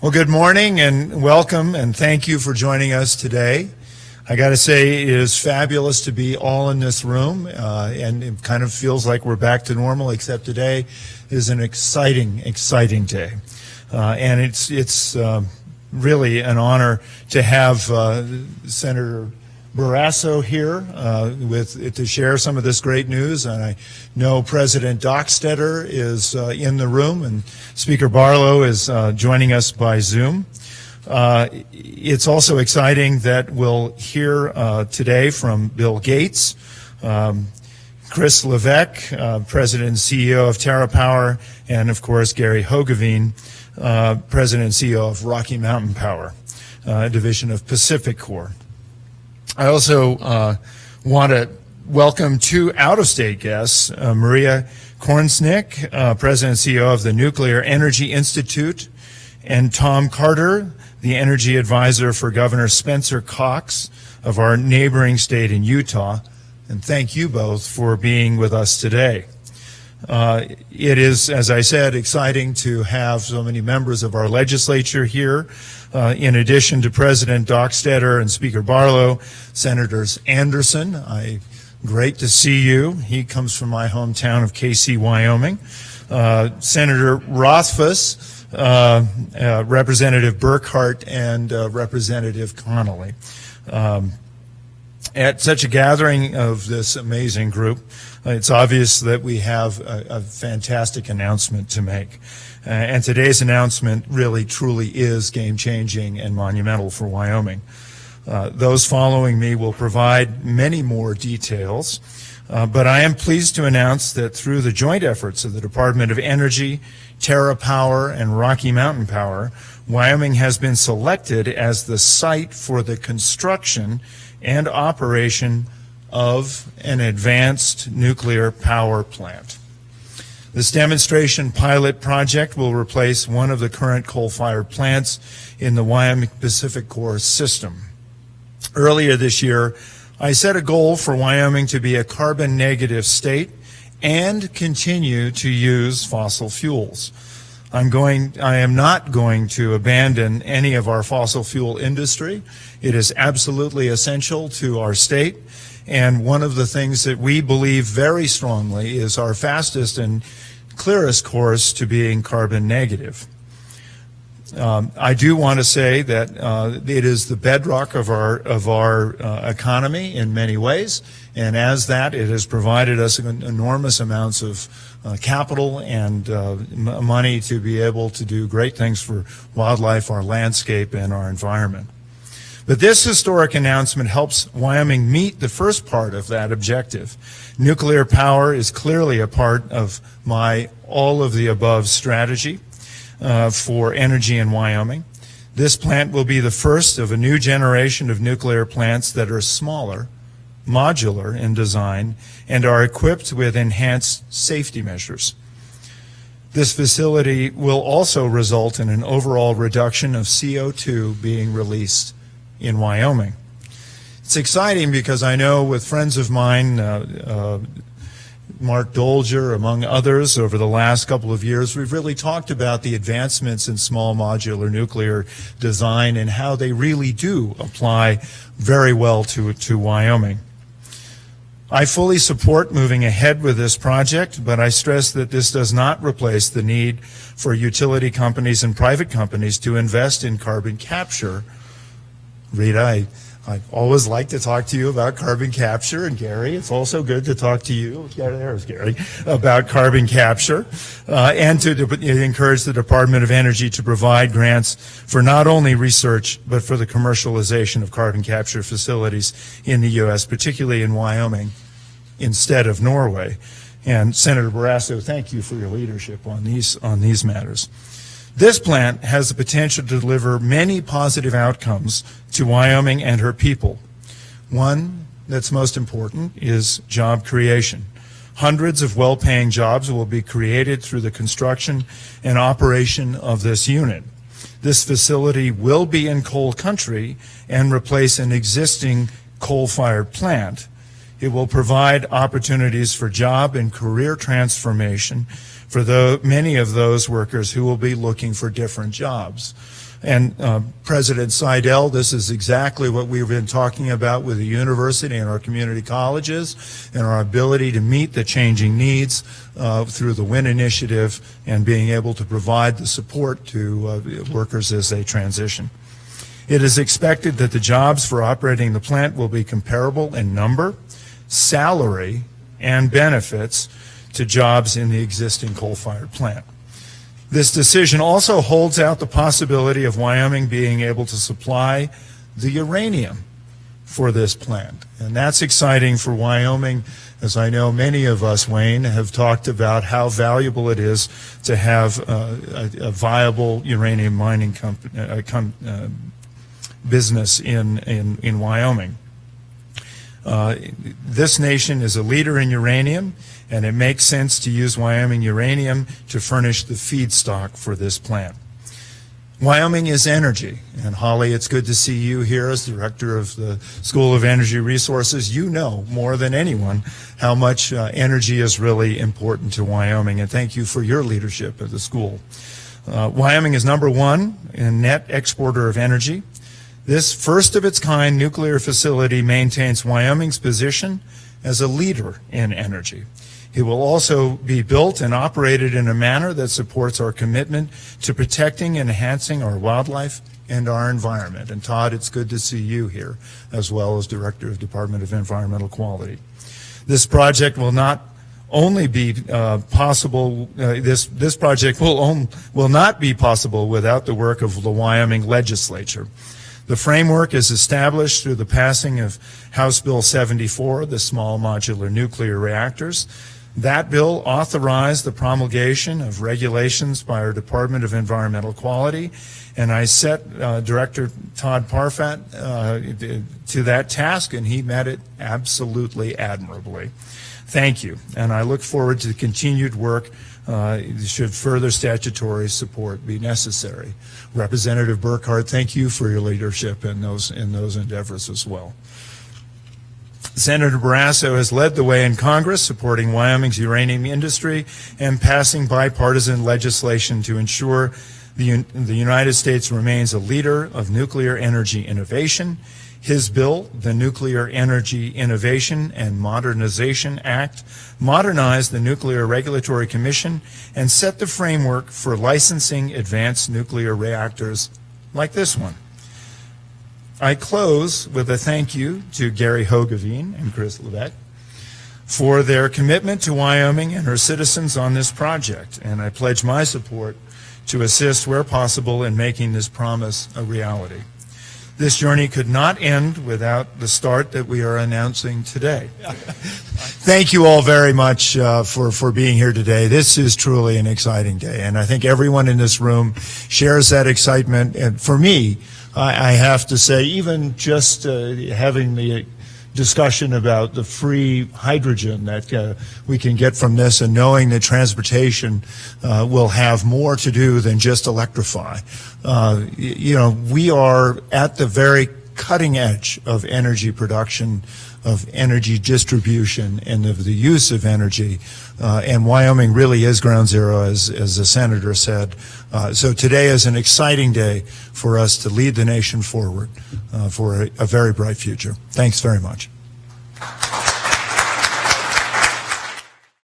Well, good morning and welcome, and thank you for joining us today. I got to say, it is fabulous to be all in this room, and it kind of feels like we're back to normal, except today is an exciting day. And it's really an honor to have Senator Barrasso here to share some of this great news. And I know President Dockstader is in the room, and Speaker Barlow is joining us by Zoom. It's also exciting that we'll hear today from Bill Gates, Chris Levesque, President and CEO of TerraPower, and of course Gary Hoageveen, President and CEO of Rocky Mountain Power, a division of Pacific Core. I also want to welcome two out-of-state guests, Maria Kornsnick, President and CEO of the Nuclear Energy Institute, and Tom Carter, the Energy Advisor for Governor Spencer Cox of our neighboring state in Utah. And thank you both for being with us today. It is, as I said, exciting to have so many members of our legislature here. In addition to President Dockstader and Speaker Barlow, Senators Anderson, great to see you. He comes from my hometown of Casey, Wyoming. Senator Rothfuss, Representative Burkhart, and Representative Connolly. At such a gathering of this amazing group, it's obvious that we have a fantastic announcement to make. And today's announcement really, truly is game-changing and monumental for Wyoming. Those following me will provide many more details, but I am pleased to announce that through the joint efforts of the Department of Energy, TerraPower, and Rocky Mountain Power, Wyoming has been selected as the site for the construction and operation of an advanced nuclear power plant. This demonstration pilot project will replace one of the current coal-fired plants in the Wyoming Pacific Core system. Earlier this year, I set a goal for Wyoming to be a carbon-negative state and continue to use fossil fuels. I am not going to abandon any of our fossil fuel industry. It is absolutely essential to our state. And one of the things that we believe very strongly is our fastest and clearest course to being carbon negative. I do want to say that it is the bedrock of our economy in many ways, and as that, it has provided us enormous amounts of capital and money to be able to do great things for wildlife, our landscape, and our environment. But this historic announcement helps Wyoming meet the first part of that objective. Nuclear power is clearly a part of my all-of-the-above strategy for energy in Wyoming. This plant will be the first of a new generation of nuclear plants that are smaller, modular in design, and are equipped with enhanced safety measures. This facility will also result in an overall reduction of CO2 being released in Wyoming. It's exciting because I know with friends of mine, Mark Dolger, among others, over the last couple of years, we've really talked about the advancements in small modular nuclear design and how they really do apply very well to Wyoming. I fully support moving ahead with this project, but I stress that this does not replace the need for utility companies and private companies to invest in carbon capture. Rita, I always like to talk to you about carbon capture, and Gary, it's also good to talk to you, there's Gary, about carbon capture, and to encourage the Department of Energy to provide grants for not only research, but for the commercialization of carbon capture facilities in the U.S., particularly in Wyoming, instead of Norway. And Senator Barrasso, thank you for your leadership on these matters. This plant has the potential to deliver many positive outcomes to Wyoming and her people. One that's most important is job creation. Hundreds of well-paying jobs will be created through the construction and operation of this unit. This facility will be in coal country and replace an existing coal-fired plant. It will provide opportunities for job and career transformation for many of those workers who will be looking for different jobs. And President Seidel, this is exactly what we've been talking about with the university and our community colleges, and our ability to meet the changing needs through the WIN initiative and being able to provide the support to workers as they transition. It is expected that the jobs for operating the plant will be comparable in number, salary, and benefits to jobs in the existing coal-fired plant. This decision also holds out the possibility of Wyoming being able to supply the uranium for this plant. And that's exciting for Wyoming, as I know many of us, Wayne, have talked about how valuable it is to have a viable uranium mining business in Wyoming. This nation is a leader in uranium, and it makes sense to use Wyoming uranium to furnish the feedstock for this plant. Wyoming is energy, and Holly, it's good to see you here as director of the School of Energy Resources. You know more than anyone how much energy is really important to Wyoming, and thank you for your leadership at the school. Wyoming is #1 in net exporter of energy. This first-of-its-kind nuclear facility maintains Wyoming's position as a leader in energy. It will also be built and operated in a manner that supports our commitment to protecting and enhancing our wildlife and our environment. And Todd, it's good to see you here, as well as Director of Department of Environmental Quality. This project will not only be possible, this project will not be possible without the work of the Wyoming legislature. The framework is established through the passing of House Bill 74, the small modular nuclear reactors. That bill authorized the promulgation of regulations by our Department of Environmental Quality, and I set Director Todd Parfat to that task, and he met it absolutely admirably. Thank you, and I look forward to continued work should further statutory support be necessary. Representative Burkhart, thank you for your leadership in those endeavors as well. Senator Barrasso has led the way in Congress, supporting Wyoming's uranium industry and passing bipartisan legislation to ensure the United States remains a leader of nuclear energy innovation. His bill, the Nuclear Energy Innovation and Modernization Act, modernized the Nuclear Regulatory Commission and set the framework for licensing advanced nuclear reactors like this one. I close with a thank you to Gary Hogeveen and Chris Levesque for their commitment to Wyoming and her citizens on this project, and I pledge my support to assist where possible in making this promise a reality. This journey could not end without the start that we are announcing today. Thank you all very much for being here today. This is truly an exciting day, and I think everyone in this room shares that excitement. And for me, I have to say, even just having the discussion about the free hydrogen that we can get from this, and knowing that transportation will have more to do than just electrify. You know, we are at the very cutting edge of energy production, of energy distribution, and of the use of energy. And Wyoming really is ground zero, as the senator said. So today is an exciting day for us to lead the nation forward for a very bright future. Thanks very much.